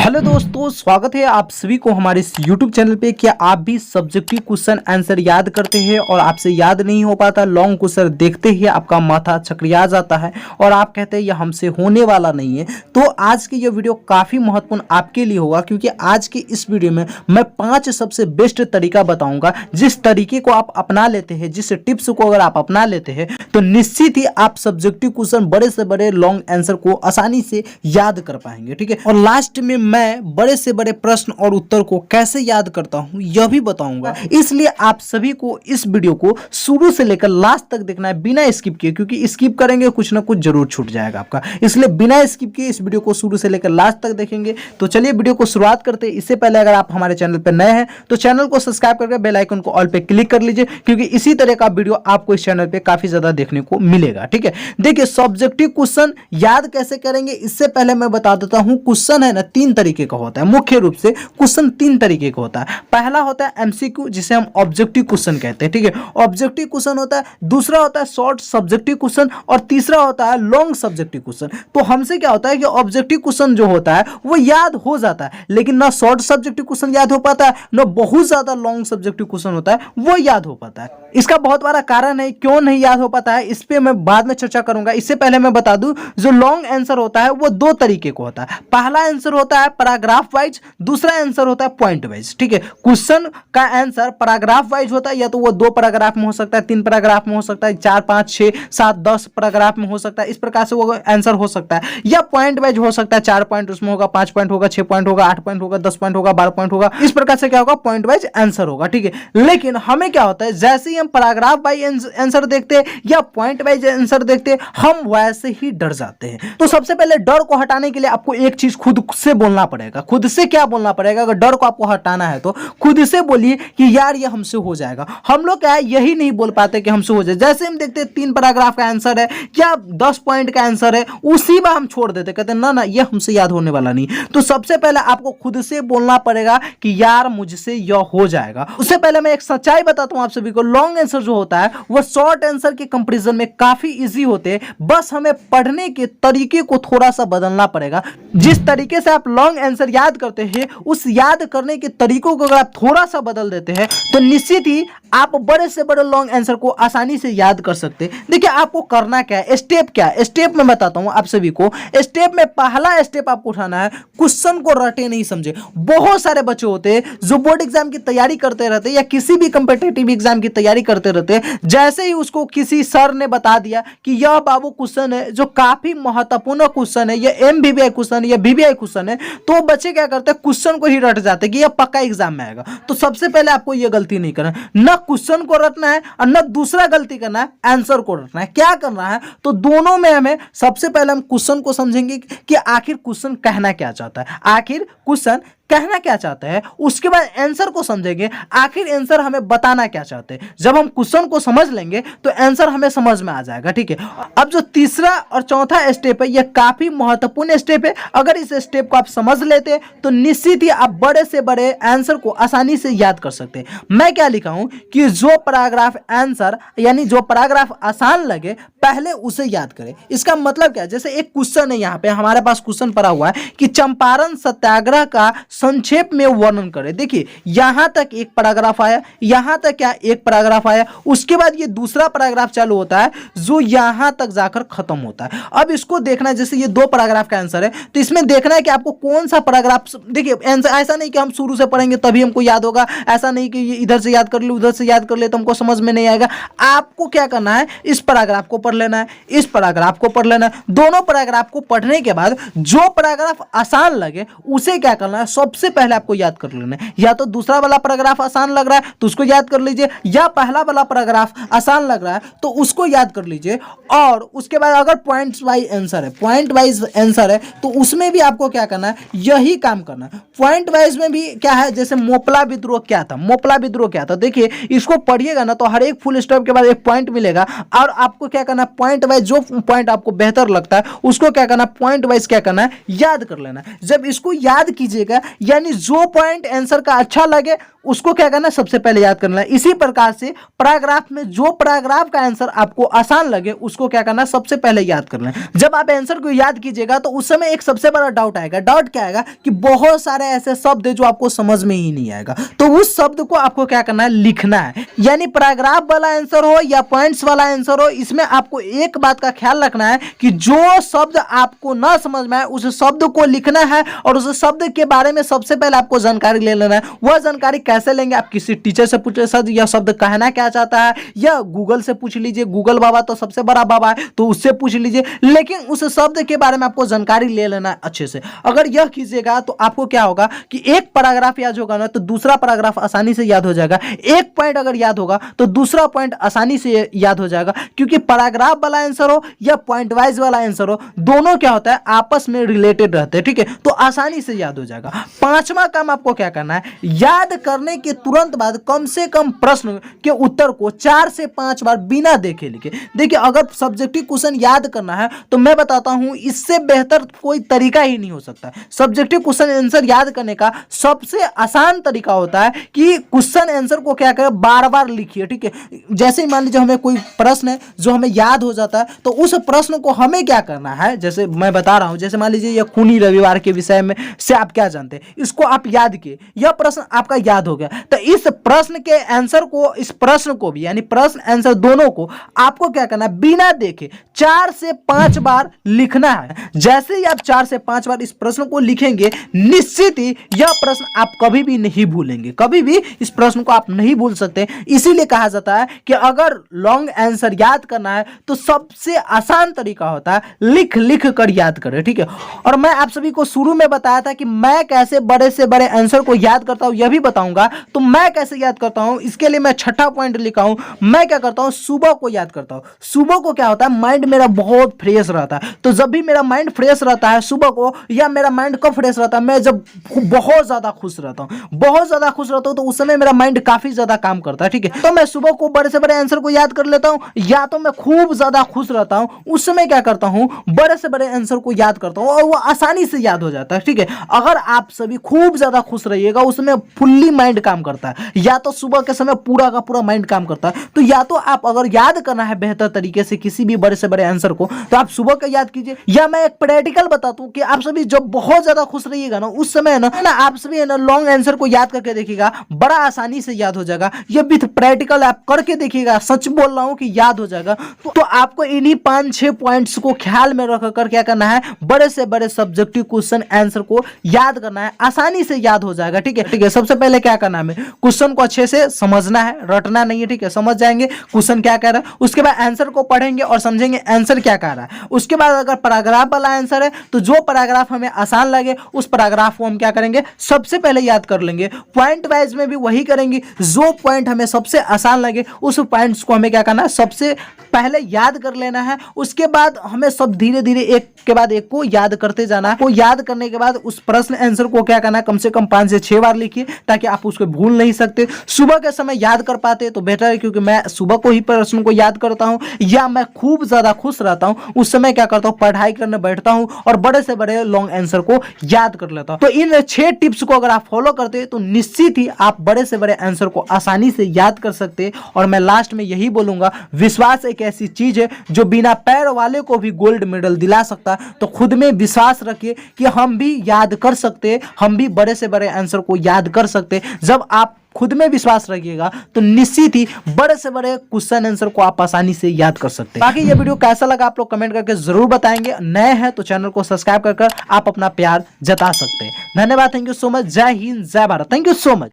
Hello दोस्तों, स्वागत है आप सभी को हमारे इस YouTube चैनल पे। क्या आप भी सब्जेक्टिव क्वेश्चन आंसर याद करते हैं और आपसे याद नहीं हो पाता? लॉन्ग क्वेश्चन देखते ही आपका माथा चकरिया जाता है और आप कहते हैं यह हमसे होने वाला नहीं है। तो आज की यह वीडियो काफ़ी महत्वपूर्ण आपके लिए होगा, क्योंकि आज की इस वीडियो में मैं 5 सबसे बेस्ट तरीका बताऊँगा। जिस तरीके को आप अपना लेते हैं, जिस टिप्स को अगर आप अपना लेते हैं तो निश्चित ही आप सब्जेक्टिव क्वेश्चन बड़े से बड़े लॉन्ग आंसर को आसानी से याद कर पाएंगे। ठीक है, और लास्ट में मैं बड़े से बड़े प्रश्न और उत्तर को कैसे याद करता हूं यह भी बताऊंगा। इसलिए आप सभी को इस वीडियो को शुरू से लेकर लास्ट तक देखना है बिना स्किप किए, क्योंकि स्किप करेंगे कुछ ना कुछ जरूर छूट जाएगा आपका। इसलिए बिना स्किप किए इस वीडियो को शुरू से लेकर लास्ट तक देखेंगे। तो चलिए वीडियो को शुरुआत करते हैं। इससे पहले अगर आप हमारे चैनल पर नए हैं तो चैनल को सब्सक्राइब करके बेल आइकन को ऑल पे क्लिक कर लीजिए, क्योंकि इसी तरह का वीडियो आपको इस चैनल पे काफी ज्यादा देखने को मिलेगा। ठीक है, देखिए सब्जेक्टिव क्वेश्चन याद कैसे करेंगे इससे पहले मैं बता देता हूं। क्वेश्चन है ना 3 तरीके का होता है। मुख्य रूप से क्वेश्चन 3 तरीके का होता है। पहला होता है एमसीक्यू, जिसे हम ऑब्जेक्टिव क्वेश्चन कहते हैं। ठीक है, ऑब्जेक्टिव क्वेश्चन होता है। दूसरा होता है शॉर्ट सब्जेक्टिव क्वेश्चन और तीसरा होता है लॉन्ग सब्जेक्टिव क्वेश्चन। तो हमसे क्या होता है कि ऑब्जेक्टिव क्वेश्चन जो होता है वो याद हो जाता है, लेकिन ना शॉर्ट सब्जेक्टिव क्वेश्चन याद हो पाता है, ना बहुत ज्यादा लॉन्ग सब्जेक्टिव क्वेश्चन होता है वो याद हो पाता है। इसका बहुत बड़ा कारण है क्यों नहीं याद हो पाता है, इस पे मैं बाद में चर्चा करूंगा। इससे पहले मैं बता दूं, जो लॉन्ग आंसर होता है वो 2 तरीके का होता है। पहला आंसर होता है पैराग्राफ वाइज, दूसरा आंसर होता है पॉइंट वाइज। ठीक है, क्वेश्चन का आंसर पैराग्राफ वाइज होता है, या तो वो 2 पैराग्राफ में हो सकता है, 3 पैराग्राफ में हो सकता है, 4 5 6 7 10 पैराग्राफ में हो सकता है। इस प्रकार से वो आंसर हो सकता है। या पॉइंट वाइज हो सकता है, 4 पॉइंट उसमें होगा, 5 पॉइंट होगा, 6 पॉइंट होगा, 8 पॉइंट होगा, 10 पॉइंट होगा, 12 पॉइंट होगा। इस प्रकार से क्या होगा, पॉइंट वाइज आंसर होगा। ठीक है, लेकिन हमें क्या होता है, जैसे ही हम पैराग्राफ वाइज आंसर देखते हैं या पॉइंट वाइज आंसर देखते हैं, हम वैसे ही डर जाते हैं। तो सबसे पहले डर को हटाने के लिए आपको एक चीज खुद से बोलना पड़ेगा। खुद से क्या बोलना पड़ेगा? अगर डर को आपको हटाना है तो खुद से बोलिए कि यार ये हमसे हो जाएगा। हम लोग क्या है, यही नहीं बोल पाते कि हमसे हो जाए। जैसे हम देखते हैं 3 पैराग्राफ का आंसर है या 10 पॉइंट का आंसर है, उसी बार हम छोड़ देते, कहते हैं ना ना ये हमसे याद होने वाला नहीं। तो सबसे पहले आपको खुद से बोलना पड़ेगा कि यार मुझसे यह हो जाएगा। उससे पहले मैं एक सच्चाई बताता हूं आप सभी को। लॉन्ग आंसर जो होता है वो शॉर्ट आंसर के कंपैरिजन में काफी इजी होते हैं। बस हमें पढ़ने के तरीके को थोड़ा सा बदलना पड़ेगा। जिस तरीके से आप लॉन्ग आंसर याद करते हैं, उस याद करने के तरीकों को अगर आप थोड़ा सा बदल देते हैं तो निश्चित ही आप बड़े से बड़े लॉन्ग आंसर को आसानी से याद कर सकते हैं। देखिए आपको करना क्या है, स्टेप क्या है, स्टेप मैं बताता हूं आप सभी को। स्टेप में पहला स्टेप आपको उठाना है, क्वेश्चन को रटे नहीं समझे। बहुत सारे बच्चे होते हैं जो बोर्ड एग्जाम की तैयारी करते रहते हैं या किसी भी कंपिटिटिव एग्जाम की तैयारी करते रहते हैं। जैसे ही उसको किसी सर ने बता दिया कि यह बाबू क्वेश्चन है जो काफी महत्वपूर्ण क्वेश्चन है, यह MBBI क्वेश्चन है, यह BBI क्वेश्चन है, तो बच्चे क्या करते हैं, क्वेश्चन को ही रट जाते हैं कि यह पक्का एग्जाम में आएगा। तो सबसे पहले आपको यह गलती नहीं करना, न क्वेश्चन को रटना है और न दूसरा गलती करना है, आंसर को रटना है। क्या करना है, तो दोनों में हमें सबसे पहले हम क्वेश्चन को समझेंगे कि आखिर क्वेश्चन कहना क्या चाहता है, आखिर क्वेश्चन कहना क्या चाहते हैं। उसके बाद आंसर को समझेंगे, आखिर आंसर हमें बताना क्या चाहते हैं। जब हम क्वेश्चन को समझ लेंगे तो आंसर हमें समझ में आ जाएगा। ठीक है, अब जो तीसरा और चौथा स्टेप है, यह काफी महत्वपूर्ण स्टेप है। अगर इस स्टेप को आप समझ लेते हैं तो निश्चित ही आप बड़े से बड़े आंसर को आसानी से याद कर सकते हैं। मैं क्या लिखा हूं कि जो पैराग्राफ आंसर यानी जो पैराग्राफ आसान लगे पहले उसे याद करें। इसका मतलब क्या है, जैसे एक क्वेश्चन है, यहाँ पे हमारे पास क्वेश्चन पड़ा हुआ है कि चंपारण सत्याग्रह का संक्षेप में वर्णन करें। देखिए यहां तक एक पैराग्राफ आया, यहां तक क्या एक पैराग्राफ आया, उसके बाद ये दूसरा पैराग्राफ चालू होता है जो यहां तक जाकर खत्म होता है। अब इसको देखना है, जैसे ये 2 पैराग्राफ का आंसर है तो इसमें देखना है कि आपको कौन सा पैराग्राफ। देखिए ऐसा नहीं कि हम शुरू से पढ़ेंगे तभी हमको याद होगा, ऐसा नहीं कि इधर से याद कर ले उधर से याद कर ले तो हमको समझ में नहीं आएगा। आपको क्या करना है, इस पैराग्राफ को पढ़ लेना है, इस पैराग्राफ को पढ़ लेना है। दोनों पैराग्राफ को पढ़ने के बाद जो पैराग्राफ आसान लगे उसे क्या करना है, सबसे पहले आपको याद कर लेना है। या तो दूसरा वाला पैराग्राफ आसान लग रहा है तो उसको याद कर लीजिए, या पहला वाला पैराग्राफ आसान लग रहा है तो उसको याद कर लीजिए। और उसके बाद अगर पॉइंट वाइज आंसर है, पॉइंट वाइज आंसर है तो उसमें भी आपको क्या करना है, यही काम करना है। पॉइंट वाइज में भी क्या है, जैसे मोपला विद्रोह क्या था, मोपला विद्रोह क्या था, देखिए इसको पढ़िएगा ना तो हर एक फुल स्टॉप के बाद एक पॉइंट मिलेगा और आपको क्या करना है, पॉइंट वाइज जो पॉइंट आपको बेहतर लगता है उसको क्या करना है, पॉइंट वाइज क्या करना है, याद कर लेना है। जब इसको याद कीजिएगा यानी जो पॉइंट आंसर का अच्छा लगे उसको क्या करना है, सबसे पहले याद करना है। इसी प्रकार से पैराग्राफ में जो पैराग्राफ का आंसर आपको आसान लगे उसको क्या करना है, सबसे पहले याद करना है। जब आप आंसर को याद कीजिएगा तो उस समय एक सबसे बड़ा डाउट आएगा। डाउट क्या आएगा कि बहुत सारे ऐसे शब्द है जो आपको समझ में ही नहीं आएगा, तो उस शब्द को आपको क्या करना है, लिखना है। यानी पैराग्राफ वाला आंसर हो या पॉइंट्स वाला आंसर हो, इसमें आपको एक बात का ख्याल रखना है कि जो शब्द आपको ना समझ में आए उस शब्द को लिखना है और उस शब्द के बारे में सबसे पहले आपको जानकारी ले लेना है। वह जानकारी कैसे लेंगे, आप किसी टीचर से पूछे सर यह शब्द कहना क्या चाहता है, या गूगल से पूछ लीजिए, गूगल बाबा तो सबसे बड़ा बाबा है तो उससे पूछ लीजिए, लेकिन उस शब्द के बारे में आपको जानकारी ले लेना है अच्छे से। अगर यह कीजिएगा तो आपको क्या होगा कि एक पैराग्राफ याद होगा ना तो दूसरा पैराग्राफ आसानी से याद हो जाएगा, एक पॉइंट अगर याद होगा तो दूसरा पॉइंट आसानी से याद हो जाएगा, क्योंकि पैराग्राफ वाला आंसर हो या पॉइंट वाइज वाला आंसर हो, दोनों क्या होता है आपस में रिलेटेड रहते हैं, ठीक है, तो आसानी से याद हो जाएगा। पांचवा काम आपको क्या करना है, याद करने के तुरंत बाद कम से कम प्रश्न के उत्तर को 4 से 5 बार बिना देखे लिखे। देखिए अगर सब्जेक्टिव क्वेश्चन याद करना है तो मैं बताता हूं इससे बेहतर कोई तरीका ही नहीं हो सकता। सब्जेक्टिव क्वेश्चन आंसर याद करने का सबसे आसान तरीका होता है कि क्वेश्चन आंसर को क्या करें, बार बार लिखिए, ठीक है। जैसे ही मान लीजिए हमें कोई प्रश्न है जो हमें याद हो जाता है तो उस प्रश्न को हमें क्या करना है, जैसे मैं बता रहा हूं, जैसे मान लीजिए यह खूनी रविवार के विषय में से आप क्या जानते हैं, इसको आप याद किए, यह प्रश्न आपका याद हो गया, तो इस प्रश्न के आंसर को, इस प्रश्न को भी यानी प्रश्न आंसर दोनों को आपको क्या करना है, बिना देखे 4 से 5 बार लिखना है। जैसे ही आप 4 से 5 बार इस प्रश्न को लिखेंगे निश्चित ही यह प्रश्न आप कभी भी नहीं भूलेंगे, कभी भी इस प्रश्न को आप नहीं भूल सकते। इसीलिए कहा जाता है कि अगर लॉन्ग आंसर याद करना है तो सबसे आसान तरीका होता है लिख लिख कर याद करें, ठीक है। और मैं आप सभी को शुरू में बताया था कि मैं कैसे बड़े से बड़े आंसर को याद करता हूं, यह भी बताऊंगा। तो मैं कैसे याद करता हूं इसके लिए मैं छठा पॉइंट लिखा हूं। मैं क्या करता हूं, सुबह को याद करता हूं। सुबह को क्या होता है, माइंड मेरा बहुत फ्रेश रहता है, तो जब भी मेरा माइंड फ्रेश रहता है सुबह को, या मेरा माइंड कब फ्रेश रहता है, मैं जब बहुत ज्यादा खुश रहता हूं, बहुत ज्यादा खुश रहता हूं तो उस समय मेरा माइंड काफी ज्यादा काम करता है, ठीक है। तो मैं सुबह को बड़े से बड़े आंसर को याद कर लेता हूं, या तो मैं खूब ज्यादा खुश रहता हूं उस समय क्या करता हूं, बड़े से बड़े आंसर को याद करता हूं और वो आसानी से याद हो जाता है, ठीक है। अगर आप सभी खूब ज्यादा खुश रहिएगा उसमें फुल्ली माइंड काम करता है, या तो सुबह के समय पूरा का पूरा माइंड काम करता है। तो या तो आप अगर याद करना है बेहतर तरीके से किसी भी बड़े से बड़े आंसर को तो आप सुबह का याद कीजिए, या मैं एक प्रैक्टिकल बताता हूं कि आप सभी जब बहुत ज्यादा खुश रहिएगा ना उस समय ना आप सभी है ना लॉन्ग आंसर को याद करके देखिएगा, बड़ा आसानी से याद हो जाएगा। ये विथ प्रैक्टिकल आप करके देखिएगा, सच बोल रहा हूं कि याद हो जाएगा। तो आपको इन्हीं 5-6 पॉइंट्स को ख्याल में रखकर क्या करना है, बड़े से बड़े सब्जेक्टिव क्वेश्चन आंसर को याद करना है, आसानी से याद हो जाएगा, ठीक है। ठीक है, सबसे पहले क्या करना है, क्वेश्चन को अच्छे से समझना है, रटना नहीं है, ठीक है। समझ जाएंगे क्वेश्चन क्या कह रहा है, उसके बाद आंसर को पढ़ेंगे और समझेंगे आंसर क्या कह रहा है। उसके बाद अगर पैराग्राफ वाला आंसर है तो जो पैराग्राफ हमें आसान लगे उस पैराग्राफ को हम क्या करेंगे, सबसे पहले याद कर लेंगे। पॉइंट वाइज में भी वही करेंगे, जो पॉइंट हमें सबसे आसान लगे उस पॉइंट्स को हमें क्या करना है, सबसे पहले याद कर लेना है। उसके बाद हमें सब धीरे धीरे एक के बाद एक को याद करते जाना है। वो याद करने के बाद उस प्रश्न आंसर को क्या करना है, कम से कम 5 से 6 बार लिखिए ताकि आप उसको भूल नहीं सकते। सुबह के समय याद कर पाते तो बेटर है, क्योंकि मैं सुबह को ही प्रश्न को याद करता हूं, या मैं खूब ज्यादा खुश रहता हूं उस समय क्या करता हूं, पढ़ाई करने बैठता हूं और बड़े से बड़े लॉन्ग आंसर को याद कर लेता हूं। तो इन 6 टिप्स को अगर आप फॉलो करते हैं तो निश्चित ही आप बड़े से बड़े आंसर को आसानी से याद कर सकते हैं। और मैं लास्ट में यही बोलूंगा, विश्वास एक ऐसी चीज है जो बिना पैर वाले को भी गोल्ड मेडल दिला सकता है। तो खुद में विश्वास रखिए कि हम भी याद कर सकते हैं, हम भी बड़े से बड़े आंसर को याद कर सकते हैं। जब आप खुद में विश्वास रखिएगा तो निश्चित ही बड़े से बड़े क्वेश्चन आंसर को आप आसानी से याद कर सकते हैं। बाकी ये वीडियो कैसा लगा आप लोग कमेंट करके जरूर बताएंगे। नए हैं तो चैनल को सब्सक्राइब कर आप अपना प्यार जता सकते हैं। धन्यवाद, थैंक यू सो मच। जय हिंद, जय Bharat, thank you so much.